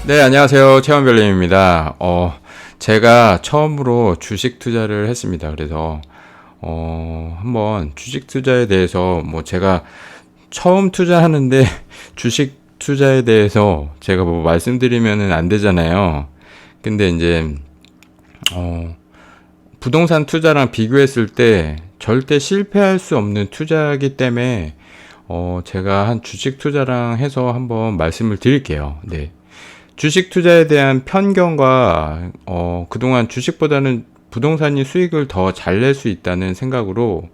네, 안녕하세요. 채원별님입니다. 제가 처음으로 주식 투자를 했습니다. 그래서, 한번 주식 투자에 대해서, 제가 처음 투자하는데, 주식 투자에 대해서 제가 말씀드리면은 안 되잖아요. 근데 이제, 어, 부동산 투자랑 비교했을 때 절대 실패할 수 없는 투자이기 때문에, 제가 한 주식 투자랑 해서 한번 말씀을 드릴게요. 네. 주식 투자에 대한 편견과 그동안 주식보다는 부동산이 수익을 더 잘 낼 수 있다는 생각으로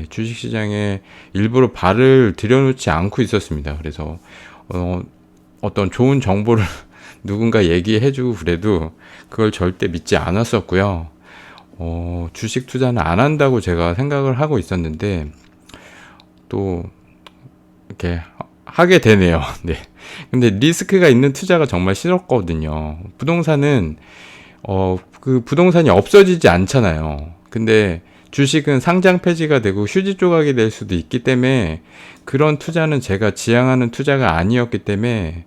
주식 시장에 일부러 발을 들여놓지 않고 있었습니다. 그래서 어떤 좋은 정보를 누군가 얘기해주고 그래도 그걸 절대 믿지 않았었고요. 주식 투자는 안 한다고 제가 생각을 하고 있었는데 또 이렇게 하게 되네요. 네. 근데 리스크가 있는 투자가 정말 싫었거든요. 부동산은 그 부동산이 없어지지 않잖아요. 근데 주식은 상장 폐지가 되고 휴지 조각이 될 수도 있기 때문에 그런 투자는 제가 지향하는 투자가 아니었기 때문에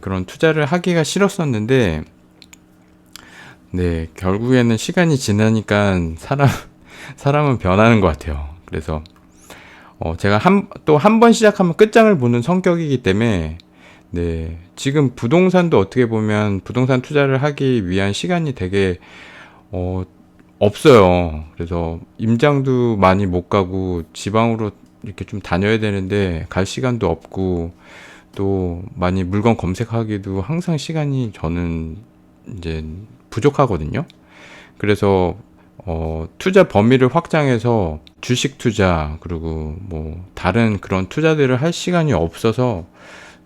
그런 투자를 하기가 싫었었는데 결국에는 시간이 지나니까 사람은 변하는 것 같아요. 그래서 제가 또 한 번 시작하면 끝장을 보는 성격이기 때문에 지금 부동산도 어떻게 보면 부동산 투자를 하기 위한 시간이 되게 어, 없어요. 그래서 임장도 많이 못 가고 지방으로 이렇게 좀 다녀야 되는데 갈 시간도 없고 또 많이 물건 검색하기도 항상 시간이 저는 이제 부족하거든요. 그래서 투자 범위를 확장해서 주식 투자 그리고 다른 그런 투자들을 할 시간이 없어서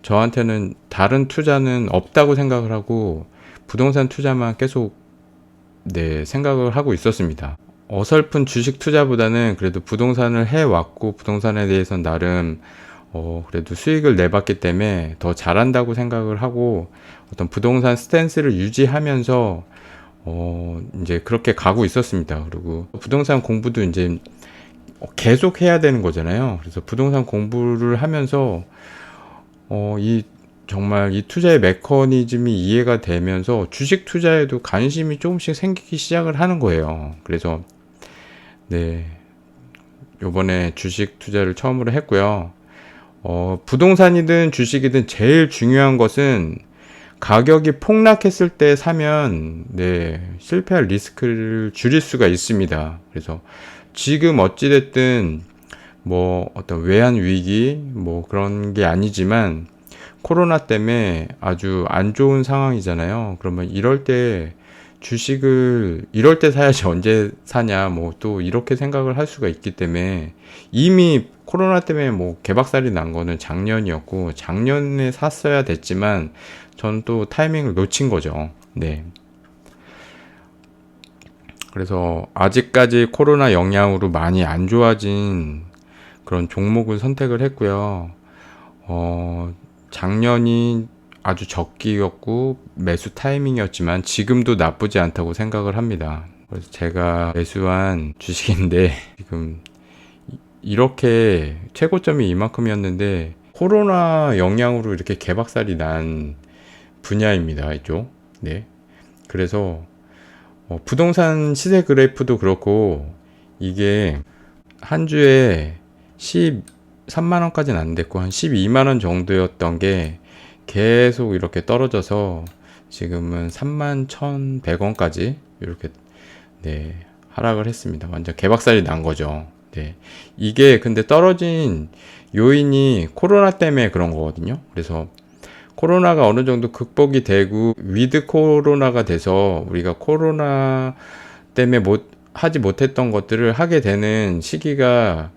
저한테는 다른 투자는 없다고 생각을 하고 부동산 투자만 계속 생각을 하고 있었습니다. 어설픈 주식 투자보다는 그래도 부동산을 해왔고 부동산에 대해서는 나름 그래도 수익을 내봤기 때문에 더 잘한다고 생각을 하고 어떤 부동산 스탠스를 유지하면서 이제 그렇게 가고 있었습니다. 그리고 부동산 공부도 이제 계속 해야 되는 거잖아요. 그래서 부동산 공부를 하면서 정말 이 투자의 메커니즘이 이해가 되면서 주식 투자에도 관심이 조금씩 생기기 시작을 하는 거예요. 그래서 요번에 주식 투자를 처음으로 했고요. 부동산이든 주식이든 제일 중요한 것은 가격이 폭락했을 때 사면 실패할 리스크를 줄일 수가 있습니다. 그래서 지금 어찌됐든 어떤 외환 위기 그런 게 아니지만 코로나 때문에 아주 안 좋은 상황이잖아요. 그러면 이럴 때 주식을 이럴 때 사야지 언제 사냐 또 이렇게 생각을 할 수가 있기 때문에 이미 코로나 때문에 개박살이 난 거는 작년이었고 작년에 샀어야 됐지만 저는 또 타이밍을 놓친 거죠. 그래서 아직까지 코로나 영향으로 많이 안 좋아진 그런 종목을 선택을 했고요. 작년이 아주 적기였고 매수 타이밍이었지만 지금도 나쁘지 않다고 생각을 합니다. 그래서 제가 매수한 주식인데 지금 이렇게 최고점이 이만큼이었는데 코로나 영향으로 이렇게 개박살이 난 분야입니다. 이쪽. 그래서 부동산 시세 그래프도 그렇고 이게 한 주에 13만 원까지는 안 됐고 한 12만 원 정도였던 게 계속 이렇게 떨어져서 지금은 3만 1,100원까지 이렇게 하락을 했습니다. 완전 개박살이 난 거죠. 이게 근데 떨어진 요인이 코로나 때문에 그런 거거든요. 그래서 코로나가 어느 정도 극복이 되고 위드 코로나가 돼서 우리가 코로나 때문에 하지 못했던 것들을 하게 되는 시기가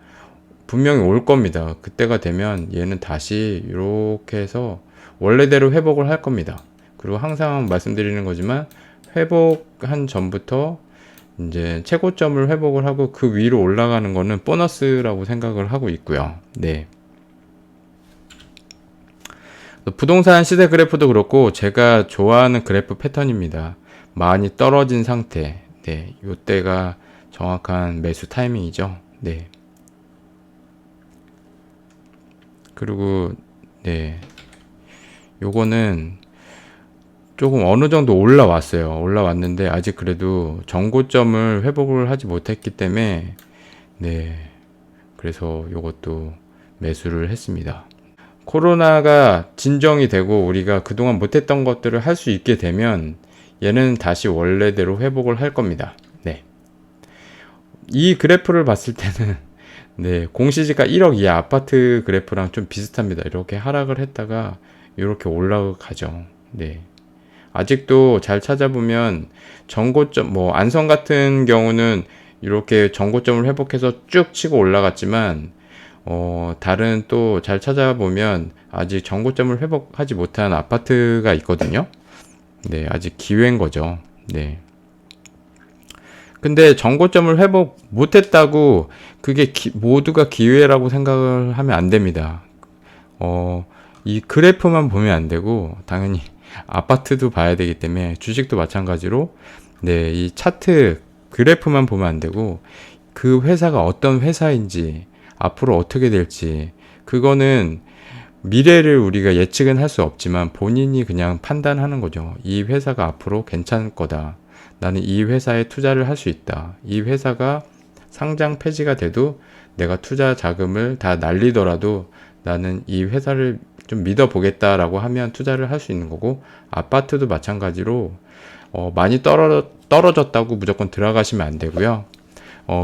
분명히 올 겁니다. 그때가 되면 얘는 다시 이렇게 해서 원래대로 회복을 할 겁니다. 그리고 항상 말씀드리는 거지만 회복한 전부터 이제 최고점을 회복을 하고 그 위로 올라가는 거는 보너스라고 생각을 하고 있고요. 부동산 시세 그래프도 그렇고 제가 좋아하는 그래프 패턴입니다. 많이 떨어진 상태. 요때가 정확한 매수 타이밍이죠. 그리고 요거는 조금 어느 정도 올라왔어요. 올라왔는데 아직 그래도 전고점을 회복을 하지 못했기 때문에 네, 그래서 요것도 매수를 했습니다. 코로나가 진정이 되고 우리가 그동안 못했던 것들을 할 수 있게 되면 얘는 다시 원래대로 회복을 할 겁니다. 네. 이 그래프를 봤을 때는 네, 공시지가 1억 이하 아파트 그래프랑 좀 비슷합니다. 이렇게 하락을 했다가 이렇게 올라가죠. 네. 아직도 잘 찾아보면 전고점, 뭐 안성 같은 경우는 이렇게 전고점을 회복해서 쭉 치고 올라갔지만 다른 또 잘 찾아보면 아직 전고점을 회복하지 못한 아파트가 있거든요. 네, 아직 기회인 거죠. 네. 근데 전고점을 회복 못했다고 그게 모두가 기회라고 생각을 하면 안 됩니다. 이 그래프만 보면 안 되고 당연히 아파트도 봐야 되기 때문에 주식도 마찬가지로 네, 이 차트 그래프만 보면 안 되고 그 회사가 어떤 회사인지 앞으로 어떻게 될지 그거는 미래를 우리가 예측은 할 수 없지만 본인이 그냥 판단하는 거죠. 이 회사가 앞으로 괜찮을 거다. 나는 이 회사에 투자를 할 수 있다. 이 회사가 상장 폐지가 돼도 내가 투자 자금을 다 날리더라도 나는 이 회사를 좀 믿어보겠다라고 하면 투자를 할 수 있는 거고 아파트도 마찬가지로 많이 떨어졌다고 무조건 들어가시면 안 되고요.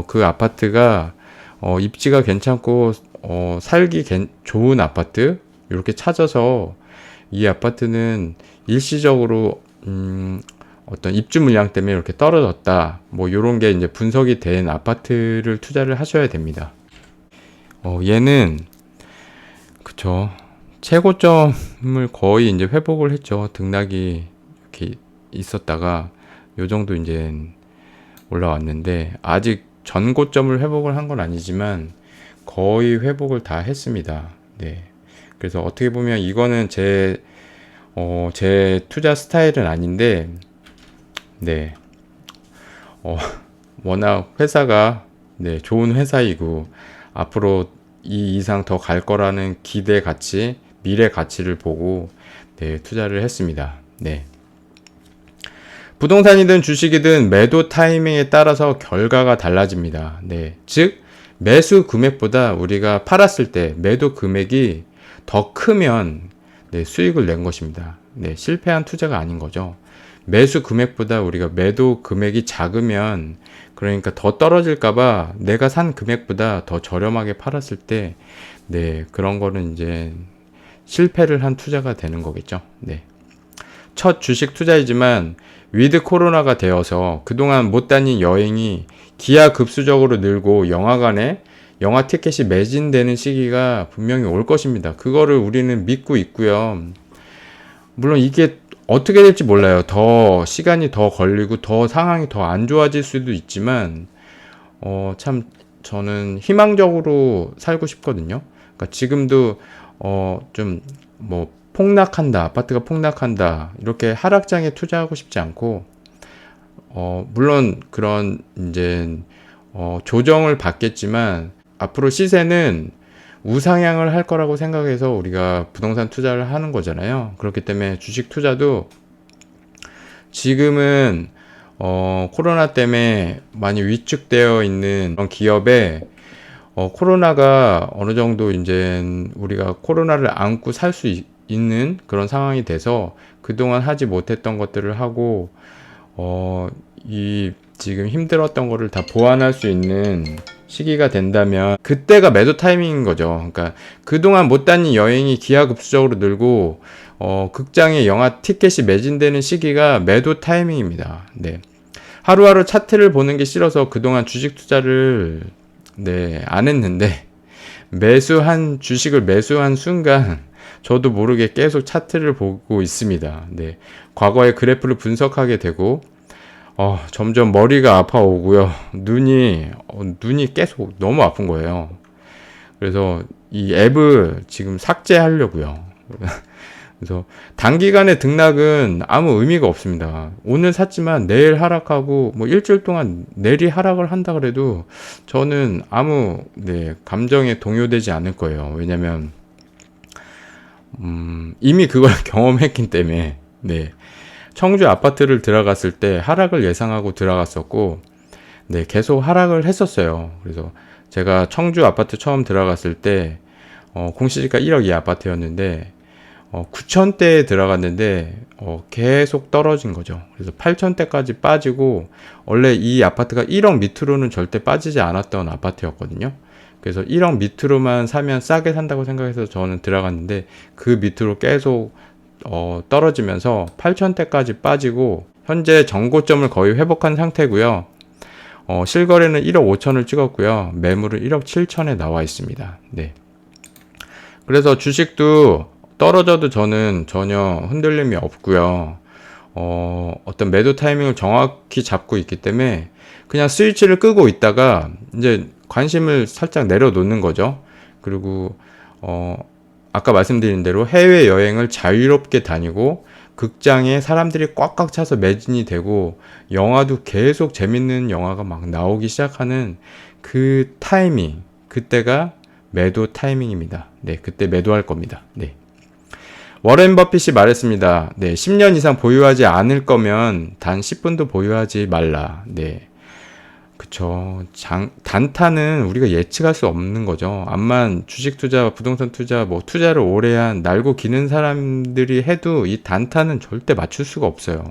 그 아파트가 입지가 괜찮고 살기 좋은 아파트 이렇게 찾아서 이 아파트는 일시적으로 어떤 입주 물량 때문에 이렇게 떨어졌다. 뭐 요런 게 이제 분석이 된 아파트를 투자를 하셔야 됩니다. 얘는 그쵸. 최고점을 거의 이제 회복을 했죠. 등락이 이렇게 있었다가 요 정도 이제 올라왔는데 아직 전고점을 회복을 한 건 아니지만 거의 회복을 다 했습니다. 네. 그래서 어떻게 보면 이거는 제 투자 스타일은 아닌데 네. 워낙 회사가 네, 좋은 회사이고 앞으로 이 이상 더 갈 거라는 기대 가치, 미래 가치를 보고 네, 투자를 했습니다. 네. 부동산이든 주식이든 매도 타이밍에 따라서 결과가 달라집니다. 네. 즉 매수 금액보다 우리가 팔았을 때 매도 금액이 더 크면 네, 수익을 낸 것입니다. 네, 실패한 투자가 아닌 거죠. 매수 금액보다 우리가 매도 금액이 작으면 그러니까 더 떨어질까봐 내가 산 금액보다 더 저렴하게 팔았을 때 네, 그런 거는 이제 실패를 한 투자가 되는 거겠죠. 네. 첫 주식 투자이지만 위드 코로나가 되어서 그동안 못 다닌 여행이 기하급수적으로 늘고 영화관에 영화 티켓이 매진되는 시기가 분명히 올 것입니다. 그거를 우리는 믿고 있고요. 물론 이게 어떻게 될지 몰라요. 더 시간이 더 걸리고 더 상황이 더 안 좋아질 수도 있지만 참 저는 희망적으로 살고 싶거든요. 그러니까 지금도 좀 뭐 폭락한다, 아파트가 폭락한다 이렇게 하락장에 투자하고 싶지 않고 물론 그런 이제 조정을 받겠지만 앞으로 시세는 우상향을 할 거라고 생각해서 우리가 부동산 투자를 하는 거잖아요. 그렇기 때문에 주식 투자도 지금은 코로나 때문에 많이 위축되어 있는 그런 기업에 코로나가 어느 정도 이제 우리가 코로나를 안고 살 수 있는 그런 상황이 돼서 그동안 하지 못했던 것들을 하고 이 지금 힘들었던 거를 다 보완할 수 있는 시기가 된다면 그때가 매도 타이밍인 거죠. 그러니까 그동안 못 다닌 여행이 기하급수적으로 늘고 극장에 영화 티켓이 매진되는 시기가 매도 타이밍입니다. 네. 하루하루 차트를 보는 게 싫어서 그동안 주식 투자를 네, 안 했는데 주식을 매수한 순간 저도 모르게 계속 차트를 보고 있습니다. 네. 과거의 그래프를 분석하게 되고 점점 머리가 아파오고요. 눈이 계속 너무 아픈 거예요. 그래서 이 앱을 지금 삭제하려고요. 그래서 단기간의 등락은 아무 의미가 없습니다. 오늘 샀지만 내일 하락하고 뭐 일주일 동안 내리 하락을 한다 그래도 저는 아무 감정에 동요되지 않을 거예요. 왜냐면 이미 그걸 경험했기 때문에 네. 청주 아파트를 들어갔을 때 하락을 예상하고 들어갔었고, 네, 계속 하락을 했었어요. 그래서 제가 청주 아파트 처음 들어갔을 때, 공시지가 1억 이 아파트였는데, 9천대에 들어갔는데, 계속 떨어진 거죠. 그래서 8천대까지 빠지고, 원래 이 아파트가 1억 밑으로는 절대 빠지지 않았던 아파트였거든요. 그래서 1억 밑으로만 사면 싸게 산다고 생각해서 저는 들어갔는데, 그 밑으로 계속 떨어지면서 8천대까지 빠지고, 현재 정고점을 거의 회복한 상태고요. 실거래는 1억 5천을 찍었고요. 매물은 1억 7천에 나와 있습니다. 네. 그래서 주식도 떨어져도 저는 전혀 흔들림이 없고요. 어떤 매도 타이밍을 정확히 잡고 있기 때문에 그냥 스위치를 끄고 있다가 이제 관심을 살짝 내려놓는 거죠. 그리고 아까 말씀드린 대로 해외 여행을 자유롭게 다니고 극장에 사람들이 꽉꽉 차서 매진이 되고 영화도 계속 재밌는 영화가 막 나오기 시작하는 그 타이밍, 그때가 매도 타이밍입니다. 네, 그때 매도할 겁니다. 네. 워렌 버핏이 말했습니다. 네, 10년 이상 보유하지 않을 거면 단 10분도 보유하지 말라. 네. 그쵸. 단타는 우리가 예측할 수 없는 거죠. 암만 주식 투자, 부동산 투자, 뭐 투자를 오래 한 날고 기는 사람들이 해도 이 단타는 절대 맞출 수가 없어요.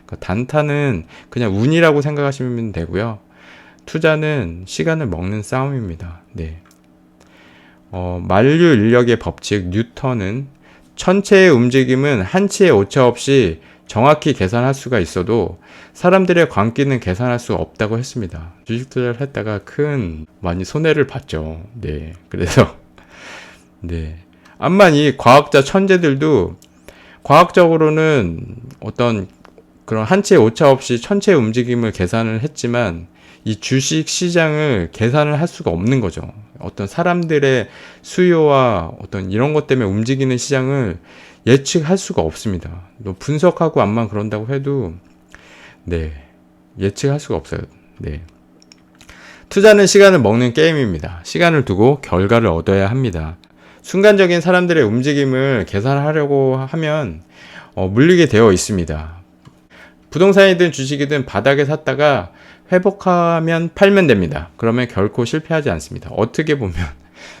그러니까 단타는 그냥 운이라고 생각하시면 되고요. 투자는 시간을 먹는 싸움입니다. 네. 만류 인력의 법칙 뉴턴은 천체의 움직임은 한치의 오차 없이 정확히 계산할 수가 있어도 사람들의 광기는 계산할 수 없다고 했습니다. 주식 투자를 했다가 많이 손해를 봤죠. 네. 그래서, 네. 암만 이 과학자 천재들도 과학적으로는 어떤 그런 한치의 오차 없이 천체의 움직임을 계산을 했지만 이 주식 시장을 계산을 할 수가 없는 거죠. 어떤 사람들의 수요와 어떤 이런 것 때문에 움직이는 시장을 예측할 수가 없습니다. 분석하고 암만 그런다고 해도 네, 예측할 수가 없어요. 네. 투자는 시간을 먹는 게임입니다. 시간을 두고 결과를 얻어야 합니다. 순간적인 사람들의 움직임을 계산하려고 하면 물리게 되어 있습니다. 부동산이든 주식이든 바닥에 샀다가 회복하면 팔면 됩니다. 그러면 결코 실패하지 않습니다. 어떻게 보면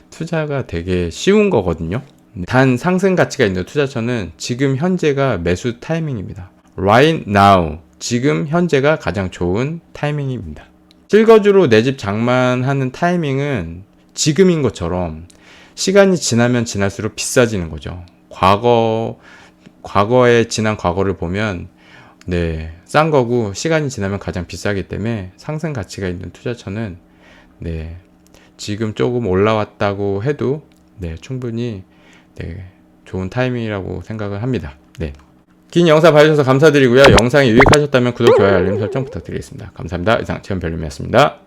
투자가 되게 쉬운 거거든요. 단 상승 가치가 있는 투자처는 지금 현재가 매수 타이밍입니다. Right now, 지금 현재가 가장 좋은 타이밍입니다. 실거주로 내 집 장만하는 타이밍은 지금인 것처럼 시간이 지나면 지날수록 비싸지는 거죠. 지난 과거를 보면 네, 싼 거고 시간이 지나면 가장 비싸기 때문에 상승 가치가 있는 투자처는 네, 지금 조금 올라왔다고 해도 네, 충분히 네, 좋은 타이밍이라고 생각을 합니다. 네. 긴 영상 봐주셔서 감사드리고요. 영상이 유익하셨다면 구독, 좋아요, 알림 설정 부탁드리겠습니다. 감사합니다. 이상 최현별님이었습니다.